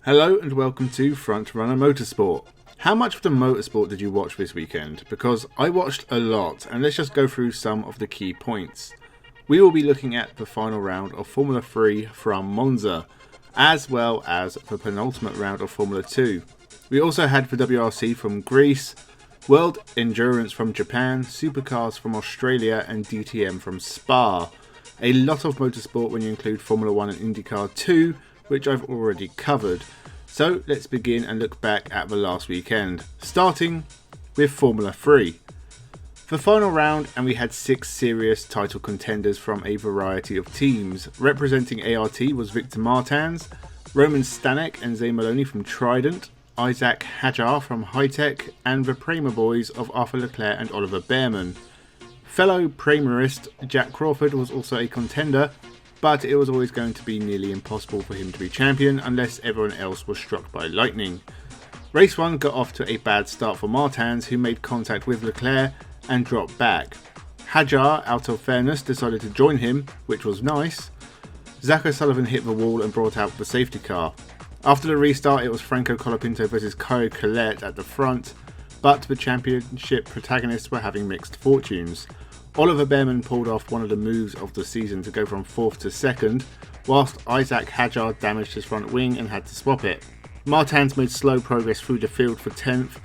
Hello and welcome to Frontrunner Motorsport. How much of the motorsport did you watch this weekend? Because I watched a lot, and let's just go through some of the key points. We will be looking at the final round of Formula 3 from Monza, as well as the penultimate round of Formula 2. We also had the WRC from Greece, World Endurance from Japan, Supercars from Australia and DTM from Spa. A lot of motorsport when you include Formula 1 and IndyCar 2, which I've already covered. So let's begin and look back at the last weekend, starting with Formula 3. The final round, and we had 6 serious title contenders from a variety of teams. Representing ART was Victor Martins, Roman Stanek and Zane Maloney from Trident, Isaac Hadjar from Hitech, and the Prema boys of Arthur Leclerc and Oliver Behrman. Fellow Premerist Jack Crawford was also a contender, but it was always going to be nearly impossible for him to be champion unless everyone else was struck by lightning. Race 1 got off to a bad start for Martins, who made contact with Leclerc and dropped back. Hadjar, out of fairness, decided to join him, which was nice. Zach O'Sullivan hit the wall and brought out the safety car. After the restart, it was Franco Colapinto versus Caio Collet at the front, but the championship protagonists were having mixed fortunes. Oliver Behrman pulled off one of the moves of the season to go from 4th to 2nd, whilst Isaac Hadjar damaged his front wing and had to swap it. Martins made slow progress through the field for 10th,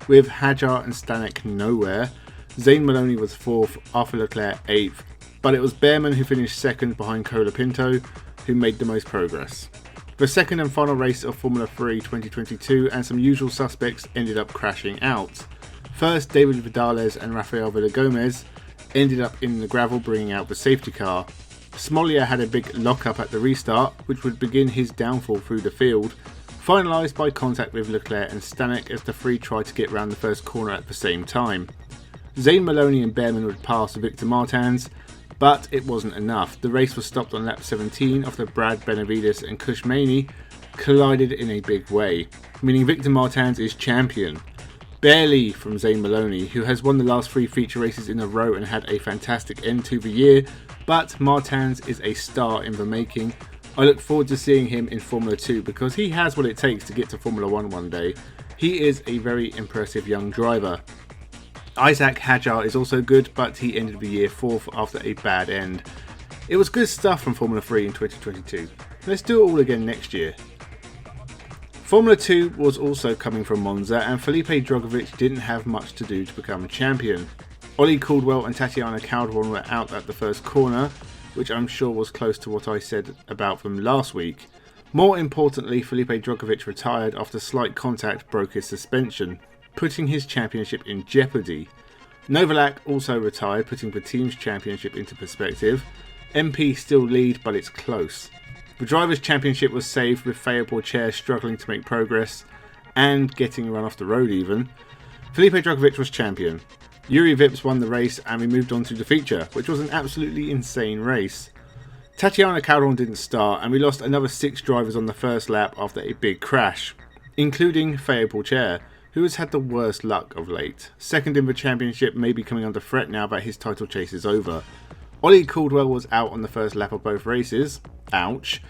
with Hadjar and Stanek nowhere. Zane Maloney was 4th, Arthur Leclerc 8th, but it was Behrman who finished 2nd behind Colapinto, who made the most progress. The second and final race of Formula 3 2022 and some usual suspects ended up crashing out. First, David Vidales and Rafael Villagomez ended up in the gravel, bringing out the safety car. Smollier had a big lock-up at the restart, which would begin his downfall through the field, finalised by contact with Leclerc and Stanek as the three tried to get round the first corner at the same time. Zane Maloney and Behrman would pass Victor Martins, but it wasn't enough. The race was stopped on lap 17 after Brad Benavides and Kush Maney collided in a big way, meaning Victor Martins is champion. Barely from Zane Maloney, who has won the last 3 feature races in a row and had a fantastic end to the year, but Martins is a star in the making. I look forward to seeing him in Formula 2 because he has what it takes to get to Formula 1 one day. He is a very impressive young driver. Isaac Hadjar is also good, but he ended the year 4th after a bad end. It was good stuff from Formula 3 in 2022. Let's do it all again next year. Formula 2 was also coming from Monza, and Felipe Drugovich didn't have much to do to become champion. Ollie Caldwell and Tatiana Calderon were out at the first corner, which I'm sure was close to what I said about them last week. More importantly, Felipe Drugovich retired after slight contact broke his suspension, putting his championship in jeopardy. Novalak also retired, putting the team's championship into perspective. MP still lead, but it's close. The Drivers' Championship was saved with Feo Porcher struggling to make progress and getting run off the road even. Felipe Drugovich was champion. Yuri Vips won the race and we moved on to the feature, which was an absolutely insane race. Tatiana Calderon didn't start and we lost another 6 drivers on the first lap after a big crash, including Feo Porcher, who has had the worst luck of late. Second in the championship may be coming under threat now that his title chase is over. Ollie Caldwell was out on the first lap of both races. Ouch.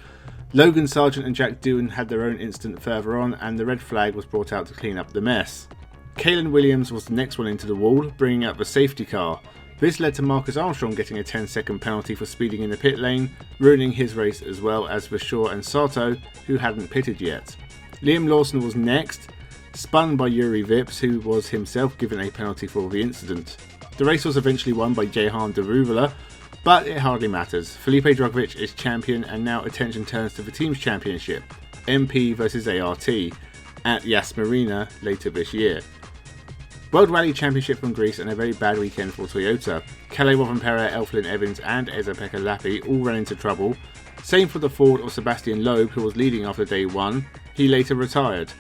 Logan Sargent and Jack Doohan had their own incident further on, and the red flag was brought out to clean up the mess. Kalen Williams was the next one into the wall, bringing out the safety car. This led to Marcus Armstrong getting a 10-second penalty for speeding in the pit lane, ruining his race as well as Vashore and Sato, who hadn't pitted yet. Liam Lawson was next, spun by Yuri Vips, who was himself given a penalty for the incident. The race was eventually won by Jehan Deruvala, but it hardly matters. Felipe Drugovich is champion, and now attention turns to the team's championship, MP versus ART, at Yas Marina later this year. World Rally Championship from Greece, and a very bad weekend for Toyota. Kalle Rovanperä, Elflin Evans and Esa-Pekka Lappi all ran into trouble. Same for the Ford of Sebastian Loeb, who was leading after day 1. He later retired.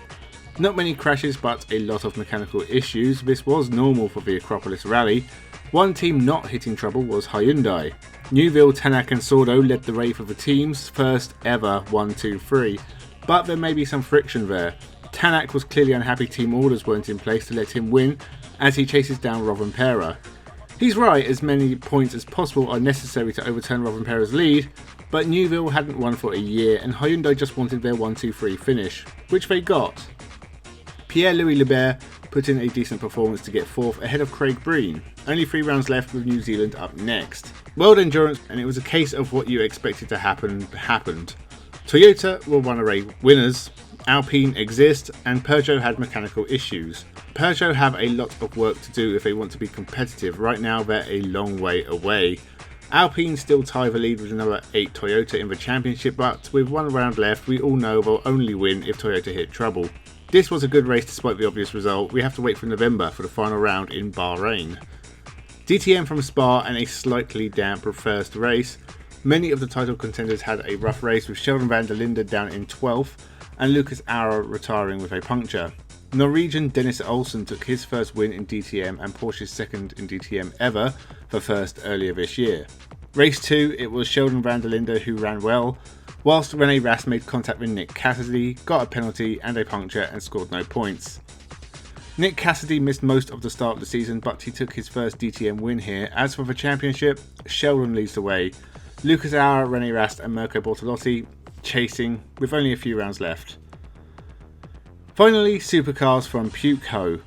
Not many crashes, but a lot of mechanical issues. This was normal for the Acropolis Rally. One team not hitting trouble was Hyundai. Neuville, Tanak and Sordo led the way for the team's first ever 1-2-3, but there may be some friction there. Tanak was clearly unhappy team orders weren't in place to let him win as he chases down Rovanperä. He's right, as many points as possible are necessary to overturn Rovanperä's lead, But Neuville hadn't won for a year and Hyundai just wanted their 1-2-3 finish, which they got. Pierre-Louis Lebert put in a decent performance to get 4th ahead of Craig Breen. Only 3 rounds left with New Zealand up next. World Endurance, and it was a case of what you expected to happen happened. Toyota were runaway winners, Alpine exist, and Peugeot had mechanical issues. Peugeot have a lot of work to do if they want to be competitive. Right now they're a long way away. Alpine still tie the lead with another 8 Toyota in the championship, but with 1 round left we all know they'll only win if Toyota hit trouble. This was a good race despite the obvious result. We have to wait for November for the final round in Bahrain. DTM from Spa and a slightly damp first race. Many of the title contenders had a rough race, with Sheldon van der Linde down in 12th and Lucas Auer retiring with a puncture. Norwegian Dennis Olsen took his first win in DTM and Porsche's second in DTM ever, for first earlier this year. Race 2, it was Sheldon van der Linde who ran well, whilst Rene Rast made contact with Nick Cassidy, got a penalty and a puncture and scored no points. Nick Cassidy missed most of the start of the season, but he took his first DTM win here. As for the championship, Sheldon leads the way. Lucas Auer, Rene Rast and Mirko Bortolotti chasing with only a few rounds left. Finally, supercars from Pukehoe,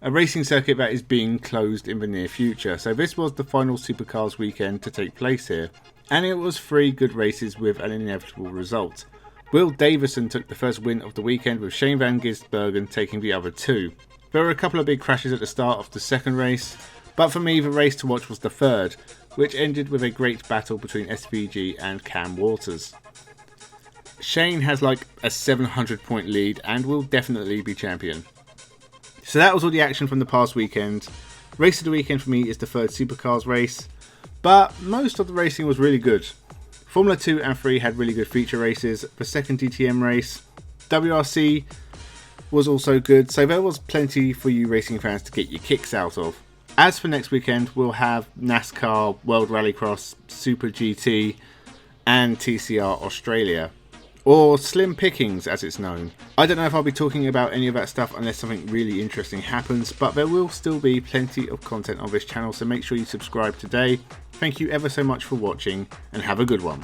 a racing circuit that is being closed in the near future. So this was the final supercars weekend to take place here, and it was 3 good races with an inevitable result. Will Davison took the first win of the weekend, with Shane van Gisbergen taking the other 2. There were a couple of big crashes at the start of the second race, but for me the race to watch was the third, which ended with a great battle between SVG and Cam Waters. Shane has like a 700 point lead and will definitely be champion. So that was all the action from the past weekend. Race of the weekend for me is the third supercars race, but most of the racing was really good. Formula 2 and 3 had really good feature races. The second DTM race, WRC, was also good, so there was plenty for you racing fans to get your kicks out of. As for next weekend, we'll have NASCAR, World Rallycross, Super GT and TCR Australia, or Slim Pickings as it's known. I don't know if I'll be talking about any of that stuff unless something really interesting happens, but there will still be plenty of content on this channel, so make sure you subscribe today. Thank you ever so much for watching and have a good one.